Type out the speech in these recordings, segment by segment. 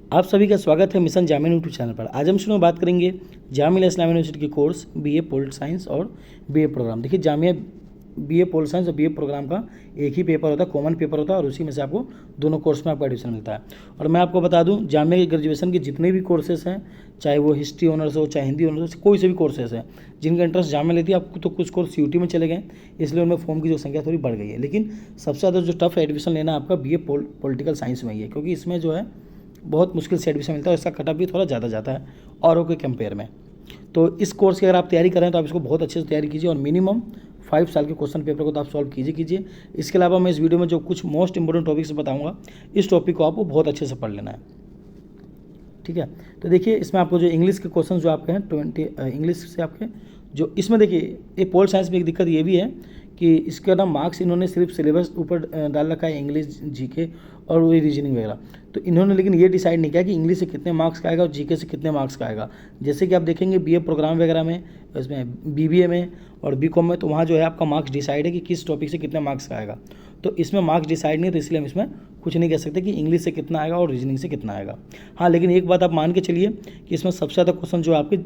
आप सभी का स्वागत है मिशन जामिया यूट्यूब चैनल पर। आज हम शुरू बात करेंगे जामिया इस्लामिया यूनिवर्सिटी के कोर्स बीए पोलिटिकल साइंस और बीए प्रोग्राम। देखिए जामिया बीए पोलिटिकल साइंस और बीए प्रोग्राम का एक ही पेपर होता है, कॉमन पेपर होता है, और उसी में से आपको दोनों कोर्स में आपको एडमिशन मिलता है। और मैं आपको बता दूं, जामिया के ग्रेजुएशन के जितने भी कोर्सेज हैं, चाहे वो हिस्ट्री ऑनर्स हो, चाहे हिंदी ऑनर्स हो, कोई से भी कोर्सेज हैं जिनका इंटरेस्ट जामिया लेती है, आपको तो कुछ कोर्स यूटी में चले गए, इसलिए उनमें फॉर्म की जो संख्या थोड़ी बढ़ गई है। लेकिन सबसे ज़्यादा जो टफ एडमिशन लेना आपका बीए पोलिटिकल साइंस में ही है, क्योंकि इसमें जो है बहुत मुश्किल से एडमिशन मिलता है, इसका कटअप भी थोड़ा ज़्यादा जाता है औरों के कंपेयर में। तो इस कोर्स की अगर आप तैयारी करें तो आप इसको बहुत अच्छे से तैयारी कीजिए और मिनिमम 5 साल के क्वेश्चन पेपर को तो आप सॉल्व कीजिए। इसके अलावा मैं इस वीडियो में जो कुछ मोस्ट इंपॉर्टेंट टॉपिक्स बताऊंगा, इस टॉपिक को आपको बहुत अच्छे से पढ़ लेना है, ठीक है। तो देखिए इसमें आपको जो इंग्लिश के क्वेश्चन जो आपके हैं 20 इंग्लिश से आपके जो इसमें देखिए ये पोल साइंस में एक दिक्कत ये भी है कि इसके ना मार्क्स इन्होंने सिर्फ सिलेबस ऊपर डाल रखा है, इंग्लिश जीके और वही रीजनिंग वगैरह। तो इन्होंने लेकिन ये डिसाइड नहीं किया कि इंग्लिश से कितने मार्क्स का आएगा और जीके से कितने मार्क्स का आएगा। जैसे कि आप देखेंगे बीए प्रोग्राम वगैरह में, इसमें बीबीए में और बीकॉम में, तो वहाँ जो है आपका मार्क्स डिसाइड है कि किस टॉपिक से कितने मार्क्स का आएगा। तो इसमें मार्क्स डिसाइड नहीं है, तो इसलिए हम इसमें कुछ नहीं कह सकते कि इंग्लिश से कितना आएगा और रीजनिंग से कितना आएगा। हाँ, लेकिन एक बात आप मान के चलिए कि इसमें सबसे ज़्यादा क्वेश्चन जो आपके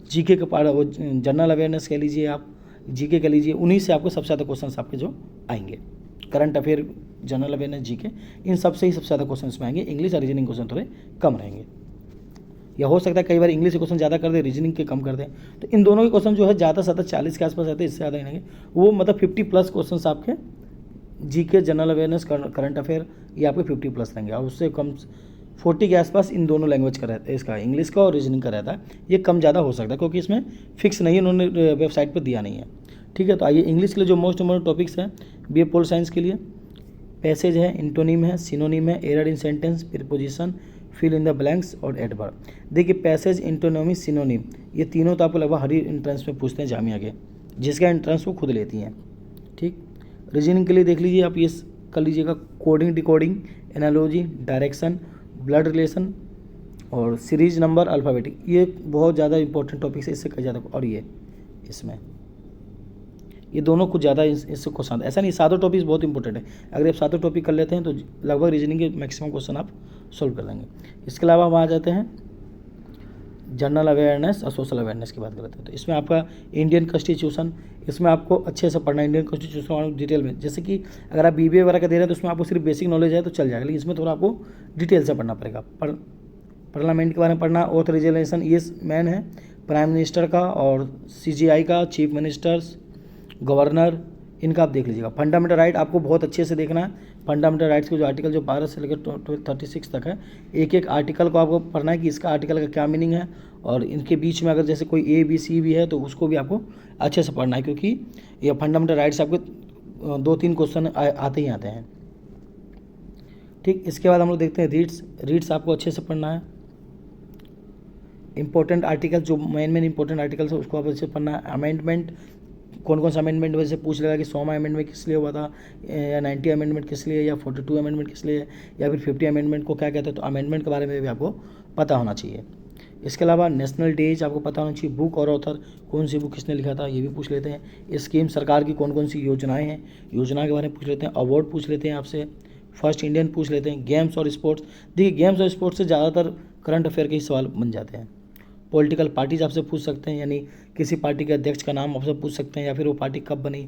जीके के पार्ट, वो जनरल अवेयरनेस कह लीजिए, आप जीके कह लीजिए, उन्हीं से आपको सबसे ज़्यादा क्वेश्चन आपके जो आएंगे। Current affair, general awareness, GK, इन सबसे ही सबसे ज़्यादा क्वेश्चन इसमें आएंगे। इंग्लिश और रीजनिंग क्वेश्चन थोड़े कम रहेंगे, या हो सकता है कई बार इंग्लिश के क्वेश्चन ज़्यादा कर दे, रीजनिंग के कम कर दें। तो इन दोनों के क्वेश्चन जो है ज़्यादा से ज़्यादा 40 के आसपास रहते हैं, इससे ज़्यादा नहीं रहेंगे। वो मतलब 50+ क्वेश्चन आपके GK, general awareness, current affair, ये आपके 50+ रहेंगे, और उससे कम 40 के आसपास इन दोनों लैंग्वेज का रहता है, इसका इंग्लिश का और रीजनिंग का रहता है। ये कम ज़्यादा हो सकता है क्योंकि इसमें फिक्स नहीं है, उन्होंने वेबसाइट पर दिया नहीं है, ठीक है। तो आइए इंग्लिश के लिए जो मोस्ट इंपॉर्टेंट टॉपिक्स हैं बीए पोल साइंस के लिए, पैसेज है, इंटोनिम है, सिनोनिम है, error in sentence, preposition, fill in the blanks और एडवर्ब। देखिए पैसेज, इंटोनोमी, सिनोनिम, ये तीनों तो आपको लगभग हर एंट्रेंस में पूछते हैं जामिया के, जिसका एंट्रेंस वो खुद लेती हैं, ठीक। रीजनिंग के लिए देख लीजिए आप, ये कर लीजिएगा coding, decoding, analogy, direction, blood relation और सीरीज नंबर, अल्फ़ाबेटिक, ये बहुत ज़्यादा इंपॉर्टेंट टॉपिक्स है, इससे कहीं ज़्यादा। और ये इसमें ये दोनों कुछ ज़्यादा इससे क्वेश्चन, ऐसा नहीं, सातों टॉपिक्स बहुत इंपॉर्टेंट है। अगर आप सातों टॉपिक कर लेते हैं तो लगभग रीजनिंग के मैक्सिमम क्वेश्चन आप सॉल्व कर लेंगे। इसके अलावा हम आ जाते हैं जनरल अवेयरनेस और सोशल अवेयरनेस की बात करते हैं। तो इसमें आपका इंडियन कॉन्स्टिट्यूशन, इसमें आपको अच्छे से पढ़ना है इंडियन कॉन्स्टिट्यूशन डिटेल में। जैसे कि अगर आप बीबीए वगैरह का दे रहे हैं तो उसमें आपको सिर्फ बेसिक नॉलेज है तो चल जाएगा, लेकिन इसमें थोड़ा आपको डिटेल से पढ़ना पड़ेगा। पार्लियामेंट के बारे में पढ़ना, ऑथराइजेशन, ये मेन है, प्राइम मिनिस्टर का और सीजीआई का, चीफ मिनिस्टर्स, गवर्नर, इनका आप देख लीजिएगा। फंडामेंटल राइट आपको बहुत अच्छे से देखना है। फंडामेंटल राइट्स के जो आर्टिकल जो 12 से लेकर 36 तक है, एक एक आर्टिकल को आपको पढ़ना है कि इसका आर्टिकल का क्या मीनिंग है, और इनके बीच में अगर जैसे कोई ए बी सी भी है तो उसको भी आपको अच्छे से पढ़ना है, क्योंकि ये फंडामेंटल राइट्स आपके 2-3 क्वेश्चन आते ही आते हैं, ठीक। इसके बाद हम लोग देखते हैं रीड्स आपको अच्छे से पढ़ना है। इंपॉर्टेंट आर्टिकल, जो मेन इंपॉर्टेंट आर्टिकल्स है उसको आप अच्छे से पढ़ना है। अमेंडमेंट, कौन कौन सा अमेंडमेंट वैसे पूछ लेगा कि 100वां अमेंडमेंट किस लिए हुआ था, या 90 अमेंडमेंट किस लिए, या 42 अमेंडमेंट किस लिए, या फिर 50 अमेंडमेंट को क्या कहते हैं। तो अमेंडमेंट के बारे में भी आपको पता होना चाहिए। इसके अलावा नेशनल डेज आपको पता होना चाहिए। बुक और ऑथर, कौन सी बुक किसने लिखा था, ये भी पूछ लेते हैं। स्कीम, सरकार की कौन कौन सी योजनाएं हैं, योजना के बारे में पूछ लेते हैं। अवार्ड पूछ लेते हैं आपसे। फर्स्ट इंडियन पूछ लेते हैं। गेम्स और स्पोर्ट्स, देखिए गेम्स और स्पोर्ट्स से ज़्यादातर करंट अफेयर के ही सवाल बन जाते हैं। पॉलिटिकल पार्टीज आपसे पूछ सकते हैं, यानी किसी पार्टी के अध्यक्ष का नाम आपसे पूछ सकते हैं, या फिर वो पार्टी कब बनी,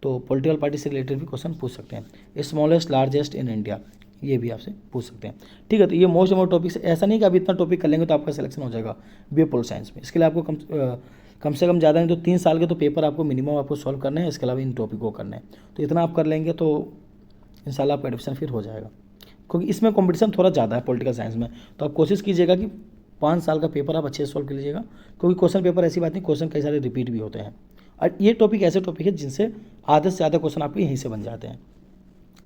तो पॉलिटिकल पार्टी से रिलेटेड भी क्वेश्चन पूछ सकते हैं। स्मॉलेस्ट लार्जेस्ट इन इंडिया, ये भी आपसे पूछ सकते हैं, ठीक है। तो ये मोस्ट इंपॉर्टेंट टॉपिक्स, ऐसा नहीं कि आप इतना टॉपिक कर लेंगे तो आपका सिलेक्शन हो जाएगा बीए पोल साइंस में। इसके लिए आपको कम से कम ज़्यादा नहीं तो 3 साल के तो पेपर आपको मिनिमम आपको सॉल्व करने हैं। इसके अलावा इन टॉपिक को करने हैं, तो इतना आप कर लेंगे तो इंशाल्लाह आपका एडमिशन फिर हो जाएगा, क्योंकि इसमें कॉम्पिटिशन थोड़ा ज़्यादा है पॉलिटिकल साइंस में। तो आप कोशिश कीजिएगा कि 5 साल का पेपर आप अच्छे से सॉल्व कर लीजिएगा, क्योंकि क्वेश्चन पेपर ऐसी बात नहीं, क्वेश्चन कई सारे रिपीट भी होते हैं। और ये टॉपिक ऐसे टॉपिक है जिनसे आधे से ज़्यादा क्वेश्चन आपके यहीं से बन जाते हैं,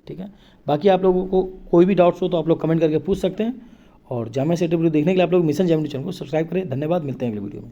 ठीक है। बाकी आप लोगों को कोई भी डाउट्स हो तो आप लोग कमेंट करके पूछ सकते हैं। और जामिया से वीडियो देखने के लिए आप लोग मिशन जामिया चैनल को सब्सक्राइब करें। धन्यवाद, मिलते हैं अगले वीडियो में।